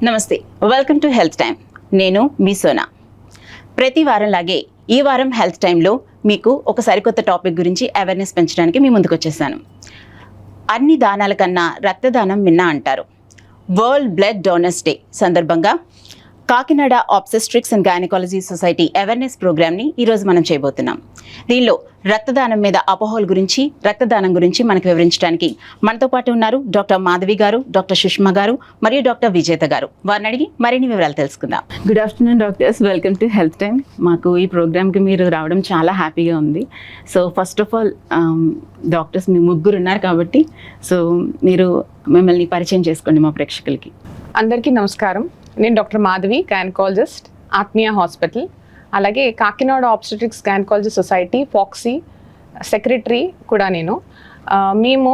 నమస్తే, welcome to health time. నేను మీ సోనా. ప్రతి వారంలాగే ఈ వారం హెల్త్ టైంలో మీకు ఒక సరికొత్త టాపిక్ గురించి అవేర్నెస్ పెంచడానికి మీ ముందుకు వచ్చేసాను. అన్ని దానాల కన్నా రక్తదానం మిన్నా అంటారు. వరల్డ్ బ్లడ్ డోనర్స్ డే సందర్భంగా Kakinada obstetrics and gynaecology society awareness ప్రోగ్రామ్ని ఈరోజు మనం చేయబోతున్నాం. దీనిలో రక్తదానం మీద అపోహల గురించి, రక్తదానం గురించి మనకు వివరించడానికి మనతో పాటు ఉన్నారు డాక్టర్ మాధవి గారు, డాక్టర్ సుష్మా గారు మరియు డాక్టర్ విజేత గారు. వారిని అడిగి మరిన్ని వివరాలు తెలుసుకుందాం. Good afternoon doctors, welcome to health time. మాకు ఈ ప్రోగ్రామ్కి మీరు రావడం చాలా హ్యాపీగా ఉంది. So first of all doctors మీ ముగ్గురు ఉన్నారు కాబట్టి సో మీరు మిమ్మల్ని పరిచయం చేసుకోండి మా ప్రేక్షకులకి. అందరికీ నమస్కారం. నేను doctor Madhavi, gynaecologist, Athmiya hospital, అలాగే Kakinada obstetrics gynaecology society FOGSI secretary కూడా నేను. మేము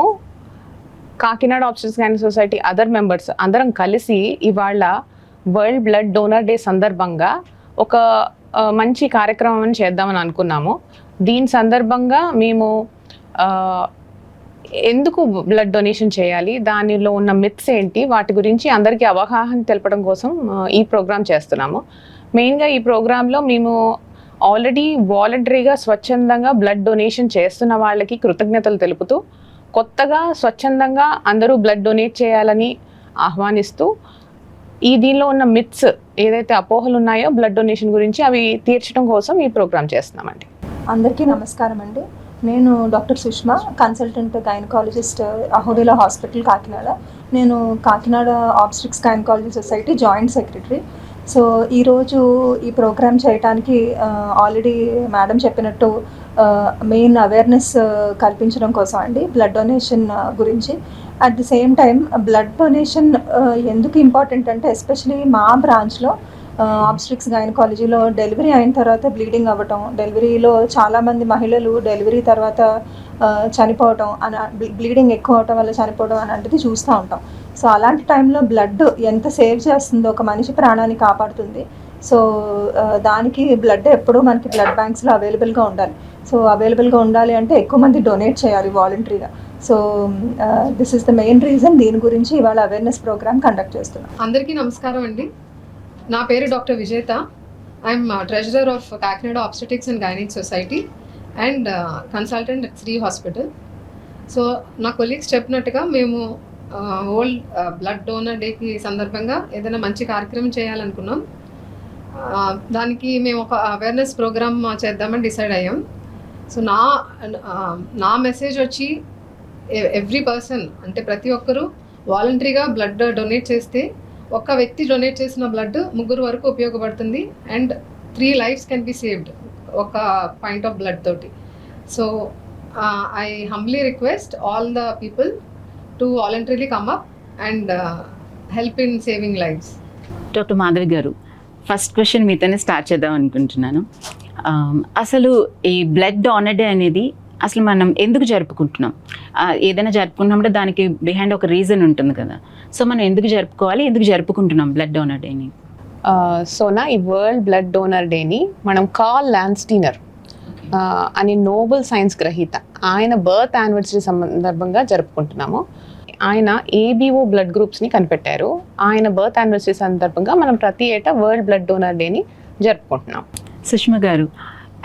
Kakinada obstetrics gynaecology society other members అందరం కలిసి ఇవాళ వరల్డ్ బ్లడ్ డోనర్ డే సందర్భంగా ఒక మంచి కార్యక్రమం చేద్దామని అనుకున్నాము. దీని సందర్భంగా మేము ఎందుకు బ్లడ్ డొనేషన్ చేయాలి, దానిలో ఉన్న మిత్స్ ఏంటి, వాటి గురించి అందరికీ అవగాహన తెలపడం కోసం ఈ ప్రోగ్రామ్ చేస్తున్నాము. మెయిన్గా ఈ ప్రోగ్రాంలో మేము ఆల్రెడీ వాలంటరీగా స్వచ్ఛందంగా బ్లడ్ డొనేషన్ చేస్తున్న వాళ్ళకి కృతజ్ఞతలు తెలుపుతూ, కొత్తగా స్వచ్ఛందంగా అందరూ బ్లడ్ డొనేట్ చేయాలని ఆహ్వానిస్తూ, దీనిలో ఉన్న మిత్స్ ఏదైతే అపోహలు ఉన్నాయో బ్లడ్ డొనేషన్ గురించి అవి తీర్చడం కోసం ఈ ప్రోగ్రామ్ చేస్తున్నామండి. అందరికీ నమస్కారం అండి. నేను doctor Sushma, consultant gynaecologist, Ahobila hospital, Kakinada. నేను Kakinada obstetrics gynaecology society joint secretary. So ఈరోజు ఈ ప్రోగ్రామ్ చేయడానికి ఆల్రెడీ మేడం చెప్పినట్టు మెయిన్ అవేర్నెస్ కల్పించడం కోసం అండి, బ్లడ్ డొనేషన్ గురించి. At the same time blood donation ఎందుకు ఇంపార్టెంట్ అంటే, ఎస్పెషలీ మా బ్రాంచ్లో ఆబ్స్టెట్రిక్స్ గైనకాలజీలో డెలివరీ అయిన తర్వాత బ్లీడింగ్ అవ్వటం, డెలివరీలో చాలామంది మహిళలు డెలివరీ తర్వాత చనిపోవటం, బ్లీడింగ్ ఎక్కువ అవటం వల్ల చనిపోవడం అలాంటిది చూస్తూ ఉంటాం. సో అలాంటి టైంలో బ్లడ్ ఎంత సేవ్ చేస్తుందో, ఒక మనిషి ప్రాణాన్ని కాపాడుతుంది. సో దానికి బ్లడ్ ఎప్పుడూ మనకి బ్లడ్ బ్యాంక్స్లో అవైలబుల్గా ఉండాలి. సో అవైలబుల్గా ఉండాలి అంటే ఎక్కువ మంది డొనేట్ చేయాలి వాలంటరీగా. So this is the main reason. దీని గురించి ఇవాళ అవేర్నెస్ ప్రోగ్రామ్ కండక్ట్ చేస్తున్నాం. అందరికీ నమస్కారం అండి. నా పేరు doctor Vijetha. I'm treasurer of Kakinada obstetrics and gynaecology society and consultant at Shri hospital. So నా కొలీగ్స్ చెప్పినట్టుగా మేము వరల్డ్ బ్లడ్ డోనర్ డేకి సందర్భంగా ఏదైనా మంచి కార్యక్రమం చేయాలనుకున్నాం. దానికి మేము ఒక అవేర్నెస్ ప్రోగ్రామ్ చేద్దామని డిసైడ్ అయ్యాం. సో నా మెసేజ్ వచ్చి ఎవ్రీ పర్సన్, అంటే ప్రతి ఒక్కరూ వాలంటరీగా బ్లడ్ డొనేట్ చేస్తే, ఒక్క వ్యక్తి డొనేట్ చేసిన బ్లడ్ 3 వరకు ఉపయోగపడుతుంది and 3 lives can be saved ఒక పాయింట్ ఆఫ్ బ్లడ్ తోటి. So I humbly request all the people to voluntarily come up and help in saving lives. Doctor Madhavi గారు, ఫస్ట్ క్వశ్చన్ మీతోనే స్టార్ట్ చేద్దాం అనుకుంటున్నాను. అసలు ఈ బ్లడ్ డోనర్ డే అనేది అసలు మనం ఎందుకు జరుపుకుంటున్నాం? ఏదైనా జరుపుకున్నప్పుడు దానికి బిహైండ్ ఒక రీజన్ ఉంటుంది కదా. సో మనం ఎందుకు జరుపుకోవాలి, ఎందుకు జరుపుకుంటున్నాం బ్లడ్ డోనర్ డేని? సోనా, ఈ వరల్డ్ బ్లడ్ డోనర్ డేని మనం కార్ల్ లాన్స్టీనర్ అనే నోబెల్ సైన్స్ గ్రహీత, ఆయన బర్త్ యానివర్సరీ సందర్భంగా జరుపుకుంటున్నాము. ఆయన ఏబిఓ బ్లడ్ గ్రూప్స్ని కనిపెట్టారు. ఆయన బర్త్ యానివర్సరీ సందర్భంగా మనం ప్రతి ఏటా వరల్డ్ బ్లడ్ డోనర్ డేని జరుపుకుంటున్నాం. సుష్మా గారు,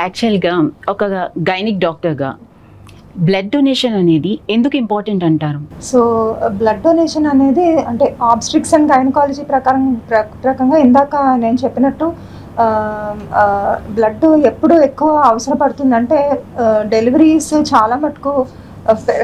యాక్చువల్గా ఒక గైనిక్ డాక్టర్గా బ్లడ్ డొనేషన్ అనేది ఎందుకు ఇంపార్టెంట్ అంటారు? సో బ్లడ్ డొనేషన్ అనేది అంటే ఆబ్స్టెట్రిక్స్ అండ్ గైనకాలజీ ప్రకారంగా ఇందాక నేను చెప్పినట్టు బ్లడ్ ఎప్పుడు ఎక్కువ అవసరపడుతుందంటే, డెలివరీస్ చాలా మటుకు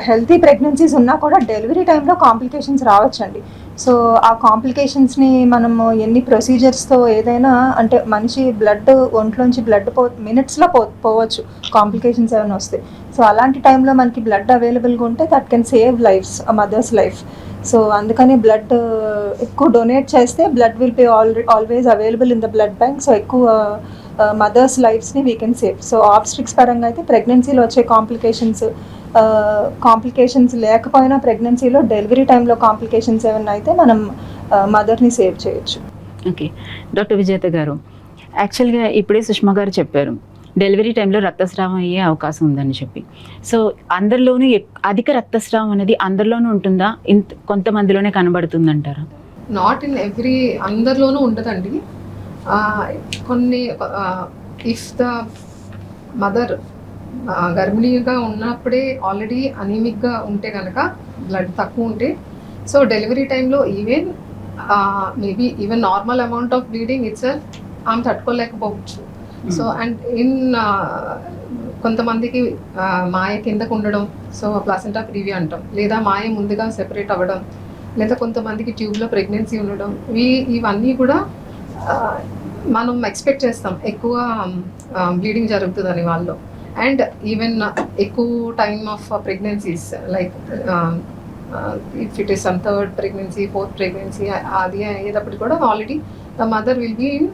హెల్తీ ప్రెగ్నెన్సీస్ ఉన్నా కూడా డెలివరీ టైంలో కాంప్లికేషన్స్ రావచ్చండి. సో ఆ కాంప్లికేషన్స్ని మనము ఎన్ని ప్రొసీజర్స్తో ఏదైనా, అంటే మనిషి బ్లడ్ ఒంట్లోంచి బ్లడ్ మినిట్స్లో పోవచ్చు కాంప్లికేషన్స్ ఏమైనా వస్తాయి. సో అలాంటి టైంలో మనకి బ్లడ్ అవైలబుల్గా ఉంటే that can save lives, mothers life. So అందుకని బ్లడ్ ఎక్కువ డొనేట్ చేస్తే blood will be always available in the blood bank. So ఎక్కువ మదర్స్ లైఫ్స్ని we can save. So obstetrics పరంగా అయితే ప్రెగ్నెన్సీలో వచ్చే కాంప్లికేషన్స్ లేకపోయినా ప్రెగ్నెన్సీలో డెలివరీ టైంలో కాంప్లికేషన్స్ ఏమైనా అయితే మనం మదర్ని సేవ్ చేయొచ్చు. ఓకే డాక్టర్ విజేత గారు, యాక్చువల్గా ఇప్పుడే సుష్మా గారు చెప్పారు డెలివరీ టైంలో రక్తస్రావం అయ్యే అవకాశం ఉందని చెప్పి. సో అందరిలోనూ అధిక రక్తస్రావం అనేది అందరిలోనూ ఉంటుందా, కొంతమందిలోనే కనబడుతుందంటారా? నాట్ ఇన్ ఎవ్రీ అందరిలోనూ ఉండదండి. కొన్ని ఇఫ్ ద మదర్ గర్భిణీగా ఉన్నప్పుడే ఆల్రెడీ అనీమిక్గా ఉంటే కనుక, బ్లడ్ తక్కువ ఉంటే, సో డెలివరీ టైంలో maybe even normal amount of bleeding itself ఆమె తట్టుకోలేకపోవచ్చు. సో అండ్ కొంతమందికి మాయ కిందకు ఉండడం, సో ప్లాసెంటా ప్రీవియా అంటాం, లేదా మాయ ముందుగా సెపరేట్ అవ్వడం, లేదా కొంతమందికి ట్యూబ్లో ప్రెగ్నెన్సీ ఉండడం, ఇవన్నీ కూడా మనం ఎక్స్పెక్ట్ చేస్తాం ఎక్కువ బ్లీడింగ్ జరుగుతుందని వాళ్ళు. అండ్ ఈవెన్ ఎక్కువ time of pregnancies, like if it is some third pregnancy, fourth pregnancy, అది అయ్యేటప్పుడు కూడా already the mother will be in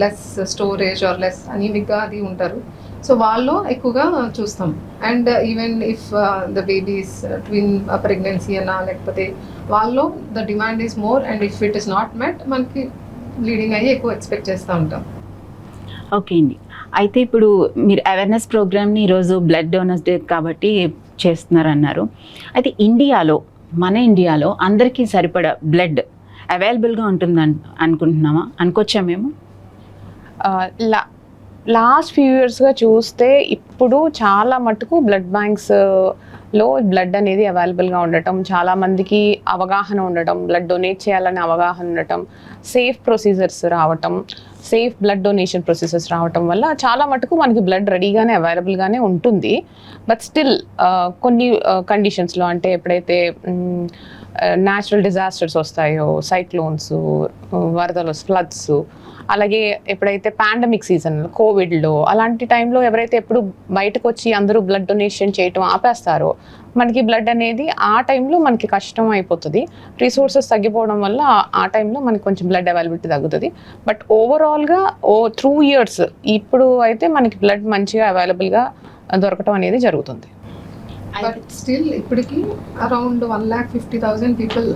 less storage or less అనీమిక్గా అది ఉంటారు. సో వాళ్ళు ఎక్కువగా చూస్తాం. And even if the babies twin pregnancy అన్నా, లేకపోతే వాళ్ళు the demand is more, and if it is not met మనకి బ్లీడింగ్ అయ్యి ఎక్కువ ఎక్స్పెక్ట్ చేస్తూ ఉంటాం. ఓకే అండి. అయితే ఇప్పుడు మీరు అవేర్నెస్ ప్రోగ్రామ్ని ఈరోజు బ్లడ్ డోనర్స్ డే కాబట్టి చేస్తున్నారన్నారు. అయితే మన ఇండియాలో అందరికీ సరిపడా బ్లడ్ అవైలబుల్గా ఉంటుందని అనుకోవచ్చా మేము? లాస్ట్ ఫ్యూ ఇయర్స్గా చూస్తే ఇప్పుడు చాలా మటుకు బ్లడ్ బ్యాంక్స్లో బ్లడ్ అనేది అవైలబుల్గా ఉండటం, చాలామందికి అవగాహన ఉండటం, బ్లడ్ డొనేట్ చేయాలనే అవగాహన ఉండటం, సేఫ్ ప్రొసీజర్స్ రావటం, సేఫ్ బ్లడ్ డొనేషన్ ప్రొసీజర్స్ రావటం వల్ల చాలా మటుకు మనకి బ్లడ్ రెడీగానే అవైలబుల్గానే ఉంటుంది. బట్ స్టిల్ కొన్ని కండిషన్స్లో, అంటే ఎప్పుడైతే న్యాచురల్ డిజాస్టర్స్ వస్తాయో, సైక్లోన్స్, వరదలు, ఫ్లడ్స్, అలాగే ఎప్పుడైతే పాండమిక్ సీజన్ కోవిడ్లో అలాంటి టైంలో ఎవరైతే ఎప్పుడు బయటకు వచ్చి అందరూ బ్లడ్ డొనేషన్ చేయటం ఆపేస్తారో మనకి బ్లడ్ అనేది ఆ టైంలో మనకి కష్టం అయిపోతుంది. రిసోర్సెస్ తగ్గిపోవడం వల్ల ఆ టైంలో మనకి కొంచెం బ్లడ్ అవైలబిలిటీ తగ్గుతుంది. బట్ ఓవరాల్గా త్రూ ఇయర్స్ ఇప్పుడు అయితే మనకి బ్లడ్ మంచిగా అవైలబుల్గా దొరకటం అనేది జరుగుతుంది. బట్ స్టిల్ ఇప్పటికి around 1,50,000 people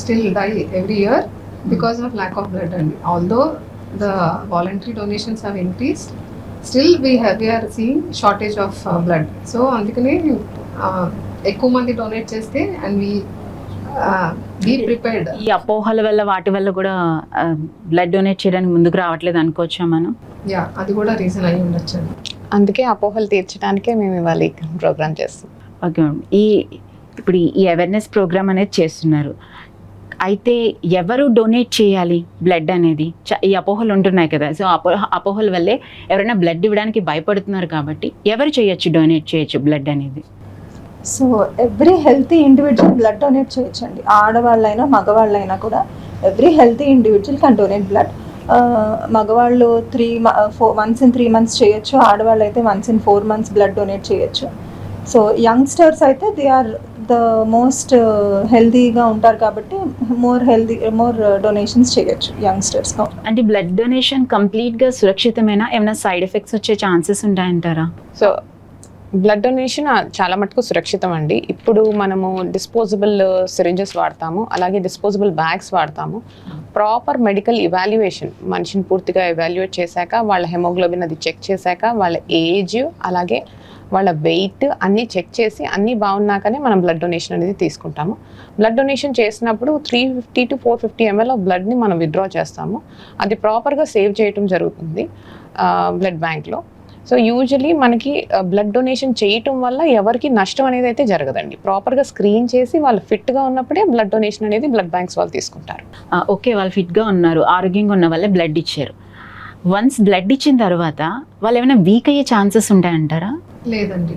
still die every year because of lack of blood అండి. Although the voluntary donations have increased, still we are seeing shortage of blood. So అందుకనే ఎక్కువ మంది డొనేట్ చేస్తే అండ్ we be prepared. ఈ అపోహల వల్ల వాటి వల్ల కూడా బ్లడ్ డొనేట్ చేయడానికి ముందుకు రావట్లేదు అనుకోవచ్చా మనం? అది కూడా రీజన్ అయి ఉండొచ్చు. అందుకే అపోహలు తీర్చడానికే మేము ఇవాళ ఈ ప్రోగ్రామ్ చేస్తాం. Okay madam. ఇప్పుడు ఈ అవేర్నెస్ ప్రోగ్రామ్ అనేది చేస్తున్నారు. అయితే ఎవరు డొనేట్ చేయాలి బ్లడ్ అనేది? ఈ అపోహలు ఉంటున్నాయి కదా, సో అపోహల వల్లే ఎవరైనా బ్లడ్ ఇవ్వడానికి భయపడుతున్నారు కాబట్టి ఎవరు డొనేట్ చేయొచ్చు బ్లడ్ అనేది? So every healthy individual blood donate చేయొచ్చండి. ఆడవాళ్ళైనా మగవాళ్ళైనా కూడా every healthy individual can donate blood. మగవాళ్ళు once in 3 months చేయొచ్చు, ఆడవాళ్ళు అయితే once in 4 months blood donate చేయొచ్చు. సో యంగ్స్టర్స్ అయితే దే ఆర్ ద మోస్ట్ హెల్దీగా ఉంటారు కాబట్టి మోర్ డొనేషన్స్ చేయొచ్చు యంగ్స్టర్స్. అంటే బ్లడ్ డొనేషన్ కంప్లీట్గా సురక్షితమైన ఏమైనా సైడ్ ఎఫెక్ట్స్ వచ్చే ఛాన్సెస్ ఉంటాయంటారా? సో బ్లడ్ డొనేషన్ చాలా మటుకు సురక్షితం అండి. ఇప్పుడు మనము డిస్పోజబుల్ సిరింజెస్ వాడతాము, అలాగే డిస్పోజబుల్ బ్యాగ్స్ వాడతాము. ప్రాపర్ మెడికల్ ఇవాల్యుయేషన్, మనిషిని పూర్తిగా ఎవాల్యుయేట్ చేశాక, వాళ్ళ హెమోగ్లోబిన్ అది చెక్ చేశాక, వాళ్ళ ఏజ్ అలాగే వాళ్ళ వెయిట్ అన్నీ చెక్ చేసి అన్నీ బాగున్నాకనే మనం బ్లడ్ డొనేషన్ అనేది తీసుకుంటాము. బ్లడ్ డొనేషన్ చేసినప్పుడు 350 to 450 ml ఆఫ్ బ్లడ్ని మనం విత్డ్రా చేస్తాము. అది ప్రాపర్గా సేవ్ చేయటం జరుగుతుంది బ్లడ్ బ్యాంక్లో. సో యూజువలీ మనకి బ్లడ్ డొనేషన్ చేయటం వల్ల ఎవరికి నష్టం అనేది అయితే జరగదండి. ప్రాపర్గా స్క్రీన్ చేసి వాళ్ళు ఫిట్గా ఉన్నప్పుడే బ్లడ్ డొనేషన్ అనేది బ్లడ్ బ్యాంక్స్ వాళ్ళు తీసుకుంటారు. ఓకే, వాళ్ళు ఫిట్గా ఉన్నారు, ఆరోగ్యంగా ఉన్న వాళ్ళే బ్లడ్ ఇచ్చారు. వన్స్ బ్లడ్ ఇచ్చిన తర్వాత వాళ్ళు ఏమైనా వీక్ అయ్యే ఛాన్సెస్ ఉంటాయంటారా? లేదండి.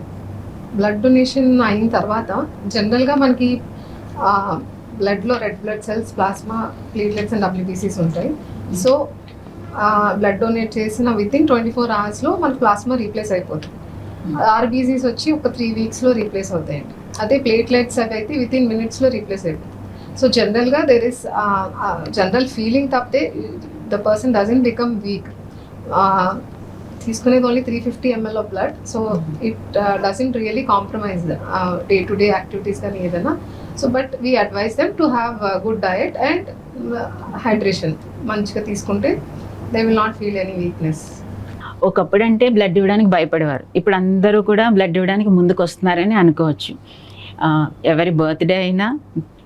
బ్లడ్ డొనేషన్ అయిన తర్వాత జనరల్గా మనకి బ్లడ్లో red blood cells, plasma, platelets and WBCs ఉంటాయి. సో బ్లడ్ డొనేట్ చేసిన వితిన్ 24 hours మన ప్లాస్మా రీప్లేస్ అయిపోతుంది. RBCs వచ్చి ఒక 3 weeksలో రీప్లేస్ అవుతాయండి. అదే ప్లేట్లెట్స్ అవి అయితే వితిన్ మినిట్స్లో రీప్లేస్ అయిపోతుంది. సో జనరల్గా దెర్ ఇస్ జనరల్ ఫీలింగ్ తప్పితే the person doesn't become weak. తీసుకునేది only 350 ml of blood. So it doesn't really compromise day to day activities కానీ ఏదైనా. So but we advise them to have good diet and hydration మంచిగా తీసుకుంటే they will not feel any weakness. ఒకప్పుడు అంటే blood ఇవ్వడానికి భయపడేవారు, ఇప్పుడు అందరూ కూడా బ్లడ్ ఇవ్వడానికి ముందుకు వస్తున్నారని అనుకోవచ్చు. ఎవరి బర్త్డే అయినా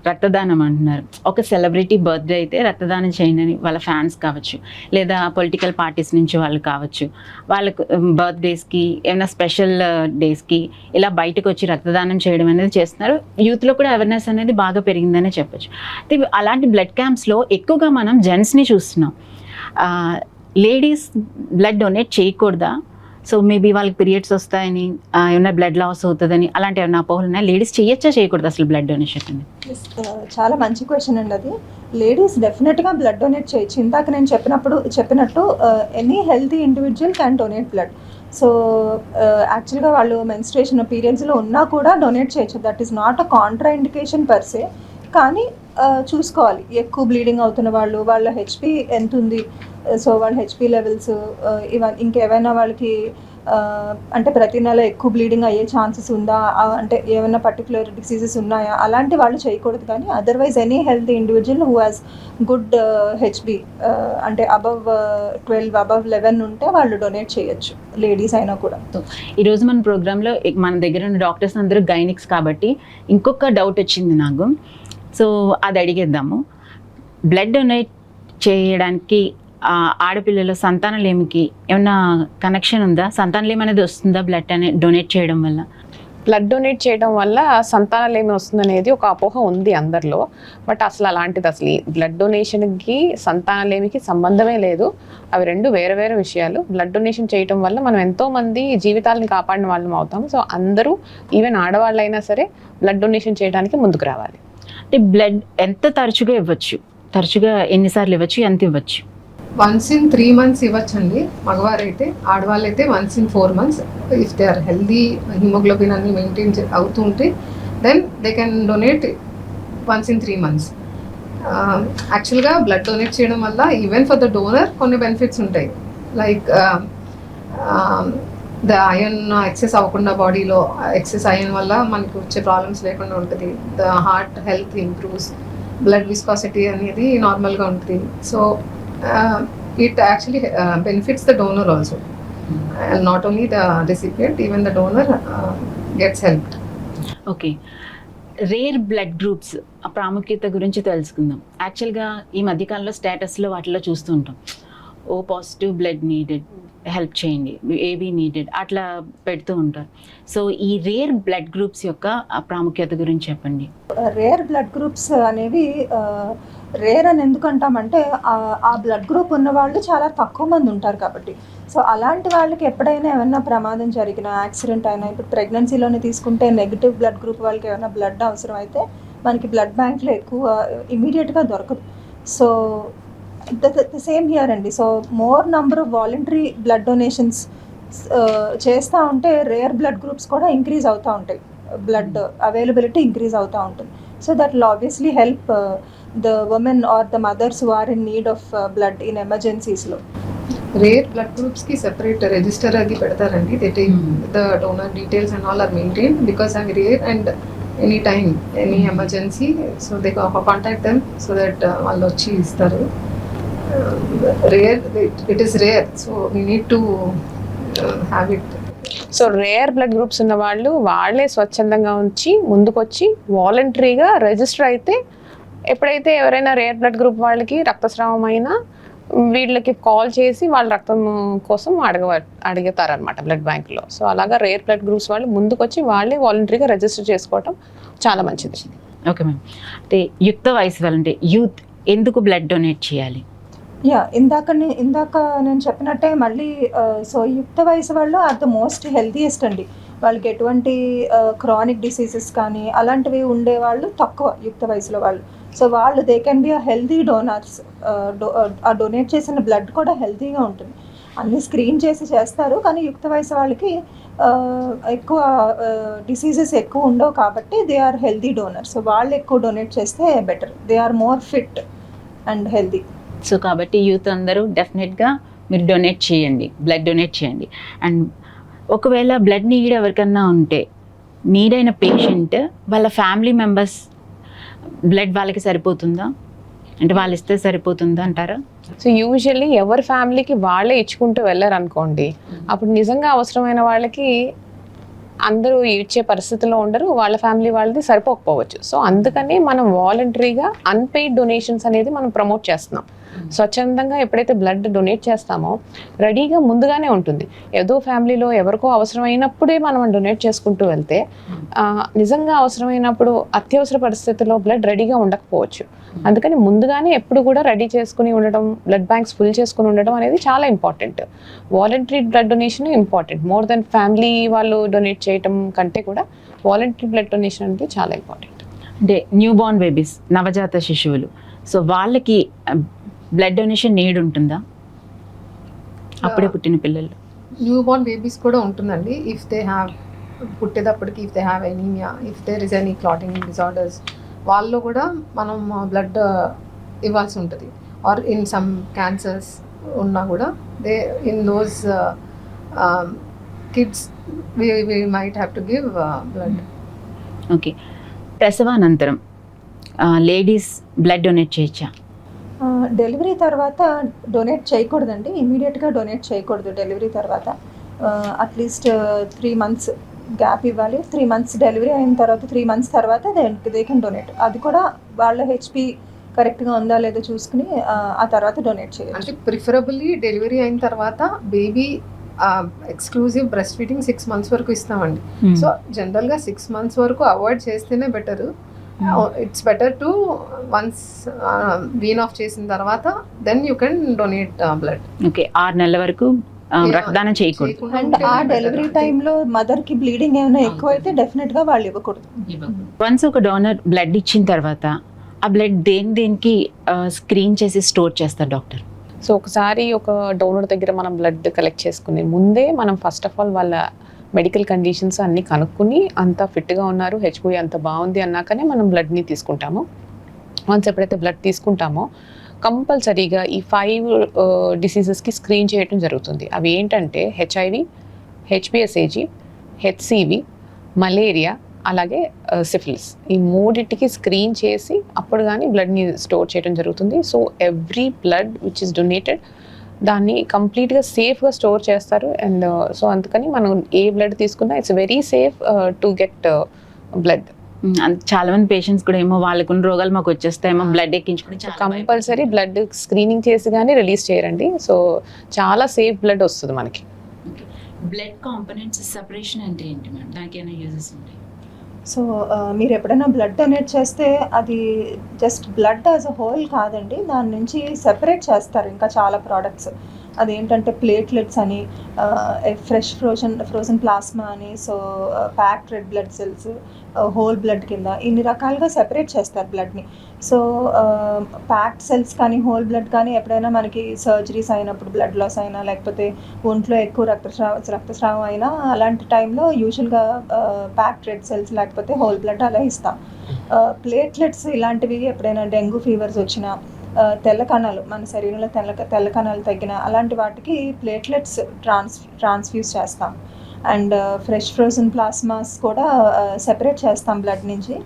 రక్తదానం అంటున్నారు. ఒక సెలబ్రిటీ బర్త్డే అయితే రక్తదానం చేయండి అని వాళ్ళ ఫ్యాన్స్ కావచ్చు, లేదా పొలిటికల్ పార్టీస్ నుంచి వాళ్ళు కావచ్చు, వాళ్ళకు బర్త్డేస్కి ఏమైనా స్పెషల్ డేస్కి ఇలా బయటకు వచ్చి రక్తదానం చేయడం అనేది చేస్తున్నారు. యూత్లో కూడా అవేర్నెస్ అనేది బాగా పెరిగిందనే చెప్పొచ్చు. అయితే అలాంటి బ్లడ్ క్యాంప్స్లో ఎక్కువగా మనం జెంట్స్ని చూస్తున్నాం. లేడీస్ బ్లడ్ డొనేట్ చేయకూడదా? సో మేబీ వాళ్ళకి పీరియడ్స్ వస్తాయని, ఏమైనా బ్లడ్ లాస్ అవుతుందని అలాంటి ఏమైనా అపోహలు ఉన్నాయి? లేడీస్ చేయొచ్చా చేయకూడదు అసలు బ్లడ్ డొనేషన్ అని? చాలా మంచి క్వశ్చన్ అండి అది. లేడీస్ డెఫినెట్గా బ్లడ్ డొనేట్ చేయొచ్చు. ఇందాక నేను చెప్పినట్టు any healthy individual can donate blood. So యాక్చువల్గా వాళ్ళు మెన్స్ట్రేషన్ పీరియడ్స్లో ఉన్నా కూడా డొనేట్ చేయొచ్చు. That is not a contraindication per. కానీ చూసుకోవాలి, ఎక్కువ బ్లీడింగ్ అవుతున్న వాళ్ళు, వాళ్ళ హెచ్పి ఎంత ఉంది, సో వాళ్ళ హెచ్పి లెవెల్స్ ఇవన్నీ, ఇంకేమైనా వాళ్ళకి అంటే ప్రతి నెల ఎక్కువ బ్లీడింగ్ అయ్యే ఛాన్సెస్ ఉందా, అంటే ఏమైనా పర్టికులర్ డిసీజెస్ ఉన్నాయా, అలాంటి వాళ్ళు చేయకూడదు. కానీ otherwise any health individual who has good HB అంటే అబవ్ 12 అబవ్ 11 ఉంటే వాళ్ళు డొనేట్ చేయొచ్చు, లేడీస్ అయినా కూడా. ఈరోజు మన ప్రోగ్రాంలో మన దగ్గర ఉన్న డాక్టర్స్ అందరూ గైనిక్స్ కాబట్టి ఇంకొక డౌట్ వచ్చింది నాకు. సో అది అడిగేద్దాము. బ్లడ్ డొనేట్ చేయడానికి ఆడపిల్లల సంతానలేమికి ఏమన్నా కనెక్షన్ ఉందా? సంతానలేమి అనేది వస్తుందా బ్లడ్ అనేది డొనేట్ చేయడం వల్ల? బ్లడ్ డొనేట్ చేయడం వల్ల సంతానలేమి వస్తుందనేది ఒక అపోహ ఉంది అందరిలో. బట్ అసలు అలాంటిది అసలు బ్లడ్ డొనేషన్కి సంతానలేమికి సంబంధమే లేదు. అవి రెండు వేరే వేరే విషయాలు. బ్లడ్ డొనేషన్ చేయడం వల్ల మనం ఎంతోమంది జీవితాలను కాపాడిన వాళ్ళం అవుతాం. సో అందరూ, ఈవెన్ ఆడవాళ్ళైనా సరే, బ్లడ్ డొనేషన్ చేయడానికి ముందుకు రావాలి. అంటే బ్లడ్ ఎంత తరచుగా ఇవ్వచ్చు? తరచుగా ఎన్నిసార్లు ఇవ్వచ్చు? ఎంత ఇవ్వచ్చు? వన్స్ ఇన్ 3 months ఇవ్వచ్చండి మగవారైతే. ఆడవాళ్ళైతే once in 4 months. If they are healthy, haemoglobin అన్ని మెయింటైన్ అవుతుంటే then they can donate once in 3 months. యాక్చువల్గా బ్లడ్ డొనేట్ చేయడం వల్ల ఈవెన్ ఫర్ ద డోనర్ కొన్ని బెనిఫిట్స్ ఉంటాయి. లైక్ ద ఐరన్ ఎక్సెస్ అవ్వకుండా, బాడీలో ఎక్సెస్ ఐరన్ వల్ల మనకు వచ్చే ప్రాబ్లమ్స్ లేకుండా ఉంటుంది. The heart health improves, blood viscosity అనేది నార్మల్గా ఉంటుంది. So it actually benefits the donor also, and not only the recipient, even the donor gets helped. Okay, rare blood groups ప్రాముఖ్యత గురించి తెలుసుకుందాం. యాక్చువల్గా ఈ మధ్యకాలంలో స్టేటస్లో వాటిలో చూస్తూ ఉంటాం, O positive blood needed, help చేయండి, ఏబీ నీడెడ్, అట్లా పెడుతూ ఉంటారు. సో ఈ రేర్ బ్లడ్ గ్రూప్స్ యొక్క ప్రాముఖ్యత గురించి చెప్పండి. రేర్ బ్లడ్ గ్రూప్స్ అనేవి రేర్ అని ఎందుకు అంటామంటే ఆ బ్లడ్ గ్రూప్ ఉన్న వాళ్ళు చాలా తక్కువ మంది ఉంటారు కాబట్టి. సో అలాంటి వాళ్ళకి ఎప్పుడైనా ఏమైనా ప్రమాదం జరిగినా, యాక్సిడెంట్ అయినా, ఇప్పుడు ప్రెగ్నెన్సీలోనే తీసుకుంటే నెగిటివ్ బ్లడ్ గ్రూప్ వాళ్ళకి ఏమైనా బ్లడ్ అవసరం అయితే మనకి బ్లడ్ బ్యాంక్లో ఎక్కువ ఇమీడియట్గా దొరకదు. సో ద సేమ్ హియర్ అండి. So more number of voluntary blood donations చేస్తూ ఉంటే రేర్ బ్లడ్ గ్రూప్స్ కూడా ఇంక్రీజ్ అవుతూ ఉంటాయి, బ్లడ్ అవైలబిలిటీ ఇంక్రీజ్ అవుతూ ఉంటుంది. So that will obviously help the women or the mothers who are in need of blood in emergencies lo. Rare blood groups ki separate register adi pedtarandi. They take the donor details and all are maintained because I'm rare, and any time any emergency, so they contact them so that vallu vachi istaru. Rare, it is rare, so we need to have it. So rare blood groups ఉన్న వాళ్ళు వాళ్ళే స్వచ్ఛందంగా ఉంచి ముందుకొచ్చి వాలంటరీగా register అయితే, ఎప్పుడైతే ఎవరైనా రేర్ బ్లడ్ గ్రూప్ వాళ్ళకి రక్తస్రావం అయినా వీళ్ళకి కాల్ చేసి వాళ్ళ రక్తం కోసం అడుగుతారనమాట బ్లడ్ బ్యాంక్లో. సో అలాగా రేర్ బ్లడ్ గ్రూప్స్ వాళ్ళు ముందుకొచ్చి వాళ్ళే వాలంటరీగా రిజిస్టర్ చేసుకోవటం చాలా మంచిది. ఓకే మ్యామ్, అంటే యుక్త వయసు వాళ్ళంటే యూత్ ఎందుకు బ్లడ్ డొనేట్ చేయాలి? ఇందాక నేను చెప్పినట్టే మళ్ళీ, సో యుక్త వయసు వాళ్ళు ఆర్ ద మోస్ట్ హెల్తీయెస్ట్ అండి. వాళ్ళకి ఎటువంటి క్రానిక్ డిసీజెస్ కానీ అలాంటివి ఉండేవాళ్ళు తక్కువ యుక్త వయసులో వాళ్ళు. సో వాళ్ళు they can be a healthy donors. ఆ డొనేట్ చేసిన బ్లడ్ కూడా హెల్తీగా ఉంటుంది. అన్ని స్క్రీన్ చేసి చేస్తారు, కానీ యుక్త వయసు వాళ్ళకి ఎక్కువ డిసీజెస్ ఎక్కువ ఉండవు కాబట్టి they are healthy donor. So వాళ్ళు ఎక్కువ డొనేట్ చేస్తే better, they are more fit and healthy. So కాబట్టి యూత్ అందరూ డెఫినెట్గా మీరు డొనేట్ చేయండి, బ్లడ్ డొనేట్ చేయండి. అండ్ ఒకవేళ బ్లడ్ నీడ్ ఎవరికన్నా ఉంటే, నీడ్ అయిన పేషెంట్ వాళ్ళ ఫ్యామిలీ మెంబర్స్ బ్లడ్ వాళ్ళకి సరిపోతుందా, అంటే వాళ్ళు ఇస్తే సరిపోతుందా అంటారా? సో యూజువల్లీ ఎవరి ఫ్యామిలీకి వాళ్ళే ఇచ్చుకుంటూ వెళ్ళారు అనుకోండి, అప్పుడు నిజంగా అవసరమైన వాళ్ళకి అందరూ ఇచ్చే పరిస్థితిలో ఉండరు, వాళ్ళ ఫ్యామిలీ వాళ్ళది సరిపోకపోవచ్చు. సో అందుకని మనం వాలంటరీగా అన్పెయిడ్ డొనేషన్స్ అనేది మనం ప్రమోట్ చేస్తున్నాం. స్వచ్ఛందంగా ఎప్పుడైతే బ్లడ్ డొనేట్ చేస్తామో రెడీగా ముందుగానే ఉంటుంది. ఏదో ఫ్యామిలీలో ఎవరికో అవసరమైనప్పుడే మనం డొనేట్ చేసుకుంటూ వెళ్తే నిజంగా అవసరమైనప్పుడు అత్యవసర పరిస్థితుల్లో బ్లడ్ రెడీగా ఉండకపోవచ్చు. అందుకని ముందుగానే ఎప్పుడు కూడా రెడీ చేసుకుని ఉండడం, బ్లడ్ బ్యాంక్స్ ఫుల్ చేసుకుని ఉండడం అనేది చాలా important. Voluntary blood donation important, more than family వాళ్ళు డొనేట్ చేయడం కంటే కూడా వాలంటరీ బ్లడ్ డొనేషన్ అనేది చాలా ఇంపార్టెంట్. అంటే న్యూ బార్న్ బేబీస్, నవజాత శిశువులు, సో వాళ్ళకి బ్లడ్ డొనేషన్ నీడ్ ఉంటుందా? అప్పుడే పుట్టిన పిల్లలు, న్యూ బార్న్ బేబీస్ కూడా ఉంటుందండి. ఇఫ్ దే హ్యావ్ పుట్టేటప్పటికి if they have anaemia, if there is any clotting disorders, వాళ్ళు కూడా మనం బ్లడ్ ఇవ్వాల్సి ఉంటుంది. ఆర్ ఇన్ సమ్ క్యాన్సర్స్ ఉన్నా కూడా they in those kids we might have to give blood. Okay. ప్రసవానంతరం లేడీస్ బ్లడ్ డొనేట్ చేయొచ్చా? డెలివరీ తర్వాత డొనేట్ చేయకూడదండి, ఇమీడియట్గా డొనేట్ చేయకూడదు. డెలివరీ తర్వాత అట్లీస్ట్ 3 months గ్యాప్ ఇవ్వాలి. 3 months డెలివరీ అయిన తర్వాత 3 months తర్వాత దే కెన్ డొనేట్. అది కూడా వాళ్ళ హెచ్పి కరెక్ట్గా ఉందా లేదో చూసుకుని ఆ తర్వాత డొనేట్ చేయాలి. అంటే ప్రిఫరబుల్లీ డెలివరీ అయిన తర్వాత baby exclusive breast feeding 6 months వరకు ఇస్తామండి. సో జనరల్గా 6 months వరకు అవాయిడ్ చేస్తేనే better. It's better to once wean off చేసిన తర్వాత then you can donate blood. Okay. 6 నెలల వరకు రక్తదానం చేయకూడదు. అండ్ ఆ డెలివరీ టైంలో మదర్కి బ్లీడింగ్ ఏమైనా ఎక్కువ అయితే డెఫినెట్గా వాళ్ళు ఇవ్వకూడదు. వన్స్ ఒక డోనర్ బ్లడ్ ఇచ్చిన తర్వాత ఆ బ్లడ్ దేనికి స్క్రీన్ చేసి స్టోర్ చేస్తారు డాక్టర్? సో ఒకసారి ఒక డోనర్ దగ్గర మనం బ్లడ్ కలెక్ట్ చేసుకునే ముందే మనం ఫస్ట్ ఆఫ్ ఆల్ వాళ్ళ మెడికల్ కండిషన్స్ అన్నీ కనుక్కుని అంత ఫిట్గా ఉన్నారు, హెచ్బి అంత బాగుంది అన్నాకనే మనం బ్లడ్ని తీసుకుంటాము. వన్స్ ఎప్పుడైతే బ్లడ్ తీసుకుంటామో కంపల్సరీగా ఈ 5 డిసీజెస్కి స్క్రీన్ చేయడం జరుగుతుంది. అవి ఏంటంటే హెచ్ఐవి, హెచ్పిఎస్ఏజీ, హెచ్సివి, మలేరియా, అలాగే సిఫిలిస్. ఈ 3టికి స్క్రీన్ చేసి అప్పుడు కానీ బ్లడ్ని స్టోర్ చేయడం జరుగుతుంది. So every blood which is donated దాన్ని కంప్లీట్గా సేఫ్గా స్టోర్ చేస్తారు. అండ్ సో అందుకని మనం ఏ బ్లడ్ తీసుకున్నా it's very safe to get blood. చాలా మంది పేషెంట్స్ కూడా ఏమో వాళ్ళకున్న రోగాలు మాకు వచ్చేస్తాయేమో బ్లడ్ ఎక్కించుకుని కంపల్సరీ బ్లడ్ స్క్రీనింగ్ చేసి కానీ రిలీజ్ చేయరండి. సో చాలా సేఫ్ బ్లడ్ వస్తుంది మనకి. బ్లడ్ కాంపోనెంట్స్ సెపరేషన్ అంటే ఏంటి మేడం? దానికి ఏమైనా యూజెస్ ఉంటాయి? సో మీరు ఎప్పుడైనా బ్లడ్ డొనేట్ చేస్తే అది just blood as a whole కాదండి, దాని నుంచి సెపరేట్ చేస్తారు ఇంకా చాలా ప్రోడక్ట్స్. అదేంటంటే ప్లేట్లెట్స్ అని, ఫ్రోజన్ ప్లాస్మా అని, so packed red blood cells, whole blood కింద ఇన్ని రకాలుగా సెపరేట్ చేస్తారు బ్లడ్ని. సో ప్యాక్డ్ సెల్స్ కానీ హోల్ బ్లడ్ కానీ ఎప్పుడైనా మనకి సర్జరీస్ అయినప్పుడు బ్లడ్ లాస్ అయినా లేకపోతే ఒంట్లో ఎక్కువ రక్తస్రావం అయినా అలాంటి టైంలో యూజువల్గా ప్యాక్డ్ రెడ్ సెల్స్ లేకపోతే హోల్ బ్లడ్ అలా ఇస్తాం. ప్లేట్లెట్స్ ఇలాంటివి ఎప్పుడైనా డెంగ్యూ ఫీవర్స్ వచ్చినా, తెల్ల కణాలు మన శరీరంలో తెల్ల కణాలు తగ్గిన అలాంటి వాటికి ప్లేట్లెట్స్ ట్రాన్స్ఫ్యూజ్ చేస్తాం. అండ్ ఫ్రోజన్ ప్లాస్మాస్ కూడా సెపరేట్ చేస్తాం బ్లడ్ నుంచి.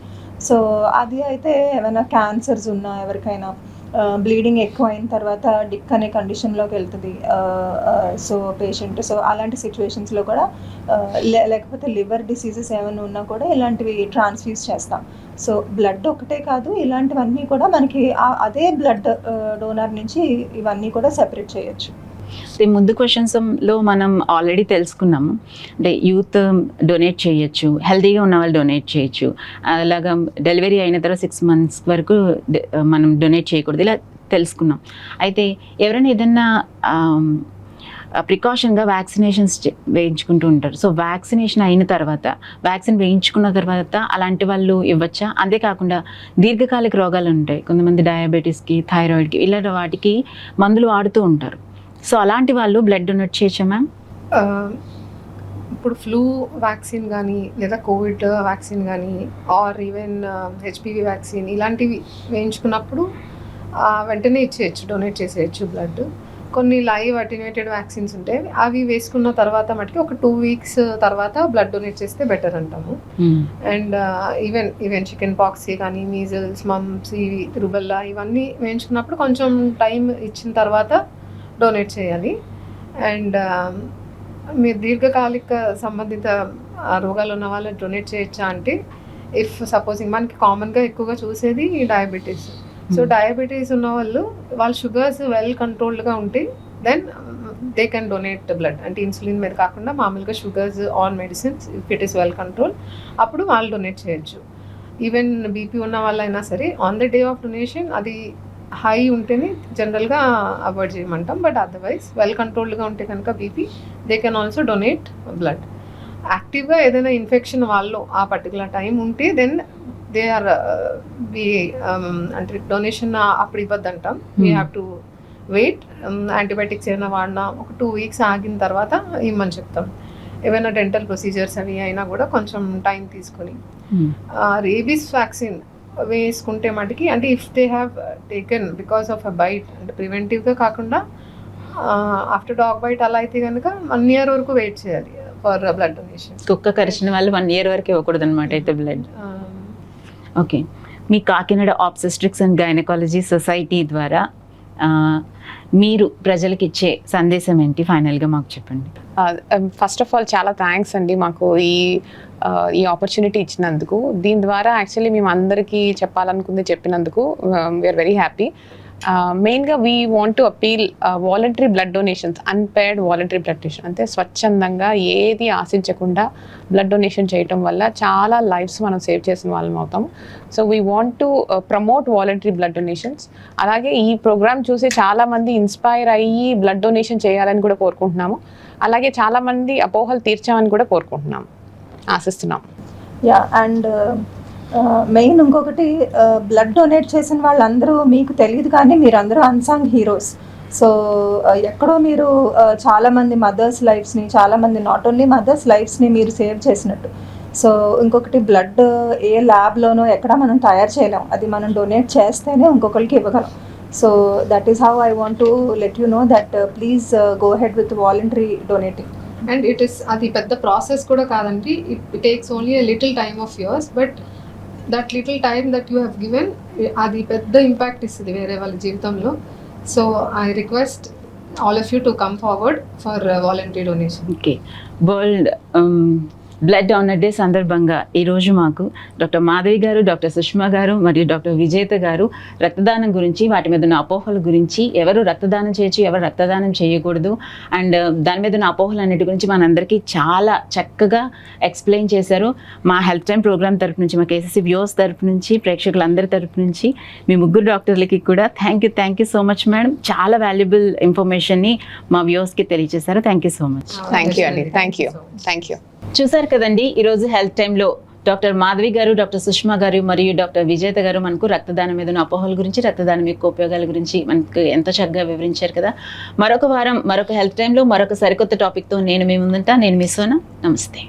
సో అది అయితే ఏమైనా క్యాన్సర్స్ ఉన్నా ఎవరికైనా బ్లీడింగ్ ఎక్కువ అయిన తర్వాత డిక్ అనే కండిషన్లోకి వెళ్తుంది సో పేషెంట్. సో అలాంటి సిచ్యువేషన్స్లో కూడా లేకపోతే లివర్ డిసీజెస్ ఏమైనా ఉన్నా కూడా ఇలాంటివి ట్రాన్స్ఫ్యూజ్ చేస్తాం. సో బ్లడ్ ఒకటే కాదు, ఇలాంటివన్నీ కూడా మనకి అదే బ్లడ్ డోనర్ నుంచి ఇవన్నీ కూడా సెపరేట్ చేయొచ్చు. ముందు క్వశ్చన్స్లో మనం ఆల్రెడీ తెలుసుకున్నాము, అంటే యూత్ డొనేట్ చేయొచ్చు, హెల్తీగా ఉన్న వాళ్ళు డొనేట్ చేయొచ్చు, అలాగా డెలివరీ అయిన తర్వాత 6 months వరకు మనం డొనేట్ చేయకూడదు, ఇలా తెలుసుకున్నాం. అయితే ఎవరైనా ఏదన్నా ప్రికాషన్గా వ్యాక్సినేషన్స్ వేయించుకుంటూ ఉంటారు. సో వ్యాక్సినేషన్ అయిన తర్వాత, వ్యాక్సిన్ వేయించుకున్న తర్వాత అలాంటి వాళ్ళు ఇవ్వచ్చా? అంతేకాకుండా దీర్ఘకాలిక రోగాలు ఉంటాయి, కొంతమంది డయాబెటీస్కి, థైరాయిడ్కి, ఇలాంటి వాటికి మందులు వాడుతూ ఉంటారు. సో అలాంటి వాళ్ళు బ్లడ్ డొనేట్ చేయొచ్చా మ్యామ్? ఇప్పుడు ఫ్లూ వ్యాక్సిన్ కానీ లేదా కోవిడ్ వ్యాక్సిన్ కానీ ఆర్ ఈవెన్ హెచ్పివి వ్యాక్సిన్ ఇలాంటివి వేయించుకున్నప్పుడు వెంటనే ఇచ్చేయచ్చు, డొనేట్ చేసేయచ్చు బ్లడ్. కొన్ని లైవ్ అటెన్యూటెడ్ వ్యాక్సిన్స్ ఉంటాయి, అవి వేసుకున్న తర్వాత మటుకి ఒక 2 weeks తర్వాత బ్లడ్ డొనేట్ చేస్తే బెటర్ అంటాము. అండ్ ఈవెన్ చికెన్ పాక్స్ కానీ, మీజల్స్, మమ్స్, ఇవి రుబెల్లా ఇవన్నీ వేయించుకున్నప్పుడు కొంచెం టైం ఇచ్చిన తర్వాత డొనేట్ చేయాలి. అండ్ మీరు దీర్ఘకాలిక సంబంధిత ఆ రోగాలు ఉన్న వాళ్ళు డొనేట్ చేయొచ్చా అంటే, ఇఫ్ సపోజింగ్ మనకి కామన్గా ఎక్కువగా చూసేది డయాబెటీస్. సో డయాబెటీస్ ఉన్న వాళ్ళు వాళ్ళ షుగర్స్ వెల్ కంట్రోల్డ్గా ఉంటే then they can donate blood. అంటే ఇన్సులిన్ మీద కాకుండా మామూలుగా sugars on medicines if it is well control, అప్పుడు వాళ్ళు డొనేట్ చేయొచ్చు. ఈవెన్ బీపీ ఉన్న వాళ్ళైనా సరే on the day of donation అది హై ఉంటేనే జనరల్గా అవాయిడ్ చేయమంటాం. బట్ అదర్వైజ్ వెల్ కంట్రోల్డ్గా ఉంటే కనుక BP, they can also donate blood. యాక్టివ్గా ఏదైనా ఇన్ఫెక్షన్ వాళ్ళు ఆ పర్టికులర్ టైం ఉంటే దెన్ దే ఆర్ అంటే డొనేషన్ అప్పుడు ఇవ్వద్దంటాం. We have to wait. Antibiotics ఏమైనా వాడినా ఒక 2 weeks ఆగిన తర్వాత ఇవ్వమని చెప్తాం. ఏమైనా డెంటల్ ప్రొసీజర్స్ అవి అయినా కూడా కొంచెం టైం తీసుకొని. రేబీస్ వ్యాక్సిన్ వేసుకుంటే మటుకి అంటే if they have taken because of a bite, అంటే ప్రివెంటివ్గా కాకుండా ఆఫ్టర్ డాగ్ బైట్ అలా అయితే కనుక 1 year వరకు వెయిట్ చేయాలి ఫర్ బ్లడ్ డొనేషన్. కుక్క కరిచిన వాళ్ళు 1 year వరకు ఇవ్వకూడదు అనమాట అయితే blood. Okay, me Kakinada obstetrics and gynaecology society ద్వారా మీరు ప్రజలకు ఇచ్చే సందేశం ఏంటి ఫైనల్గా మాకు చెప్పండి. ఫస్ట్ ఆఫ్ ఆల్ చాలా థ్యాంక్స్ అండి మాకు ఈ ఆపర్చునిటీ ఇచ్చినందుకు. దీని ద్వారా యాక్చువల్లీ మేము అందరికీ చెప్పాలనుకుంది చెప్పినందుకు వీఆర్ వెరీ హ్యాపీ. మెయిన్గా we want to appeal voluntary blood donations, unpaired voluntary blood donation, అంటే స్వచ్ఛందంగా ఏది ఆశించకుండా బ్లడ్ డొనేషన్ చేయటం వల్ల చాలా లైఫ్స్ మనం సేవ్ చేసిన వాళ్ళం అవుతాం. So we want to promote voluntary blood donations. అలాగే ఈ ప్రోగ్రామ్ చూసి చాలామంది ఇన్స్పైర్ అయ్యి బ్లడ్ డొనేషన్ చేయాలని కూడా కోరుకుంటున్నాము. అలాగే చాలామంది అపోహలు తీర్చామని కూడా కోరుకుంటున్నాం, ఆశిస్తున్నాం. యా, అండ్ మెయిన్ ఇంకొకటి, బ్లడ్ డొనేట్ చేసిన వాళ్ళందరూ మీకు తెలియదు కానీ మీరందరూ అన్సాంగ్ హీరోస్. సో ఎక్కడో మీరు చాలామంది మదర్స్ లైఫ్స్ని, చాలామంది నాట్ ఓన్లీ మదర్స్ లైఫ్స్ని మీరు సేవ్ చేసినట్టు. సో ఇంకొకటి, బ్లడ్ ఏ ల్యాబ్లోనో ఎక్కడ మనం తయారు చేయలేం, అది మనం డొనేట్ చేస్తేనే ఇంకొకరికి ఇవ్వగలం. So that is how I want to let you know that please go head with voluntary donating. And it is అది పెద్ద ప్రాసెస్ కూడా కాదండి. It takes only a little time of yours, but that little time that you have given అది పెద్ద impact ఇస్తుంది వేరే వాళ్ళ జీవితంలో. So I request all of you to come forward for voluntary donation. Okay, world blood donor day సందర్భంగా ఈరోజు మాకు doctor Madhavi గారు, డాక్టర్ సుష్మా గారు మరియు డాక్టర్ విజేత గారు రక్తదానం గురించి, వాటి మీద ఉన్న అపోహల గురించి, ఎవరు రక్తదానం చేయొచ్చు, ఎవరు రక్తదానం చేయకూడదు, అండ్ దాని మీద ఉన్న అపోహలు అన్నిటి గురించి మనందరికీ చాలా చక్కగా ఎక్స్ప్లెయిన్ చేశారు. మా హెల్త్ టైమ్ ప్రోగ్రామ్ తరపు నుంచి, మా కేసీసీ వ్యూవర్స్ తరపు నుంచి, ప్రేక్షకులందరి తరపు నుంచి, మీ ముగ్గురు డాక్టర్లకి కూడా thank you so much madam. చాలా వాల్యుబుల్ ఇన్ఫర్మేషన్ని మా వ్యూవర్స్కి తెలియజేశారు. Thank you so much. Thank you అండి. Thank you. చూసారు కదండి, ఈరోజు హెల్త్ టైంలో డాక్టర్ మాధవి గారు, డాక్టర్ సుష్మా గారు మరియు డాక్టర్ విజేత గారు మనకు రక్తదానం మీద ఉన్న అపోహల గురించి, రక్తదానం యొక్క ఉపయోగాల గురించి మనకు ఎంతో చక్కగా వివరించారు కదా. మరొక వారం మరొక హెల్త్ టైంలో మరొక సరికొత్త టాపిక్తో నేను మీ ముందుంటా. నేను మీ సోనా. నమస్తే.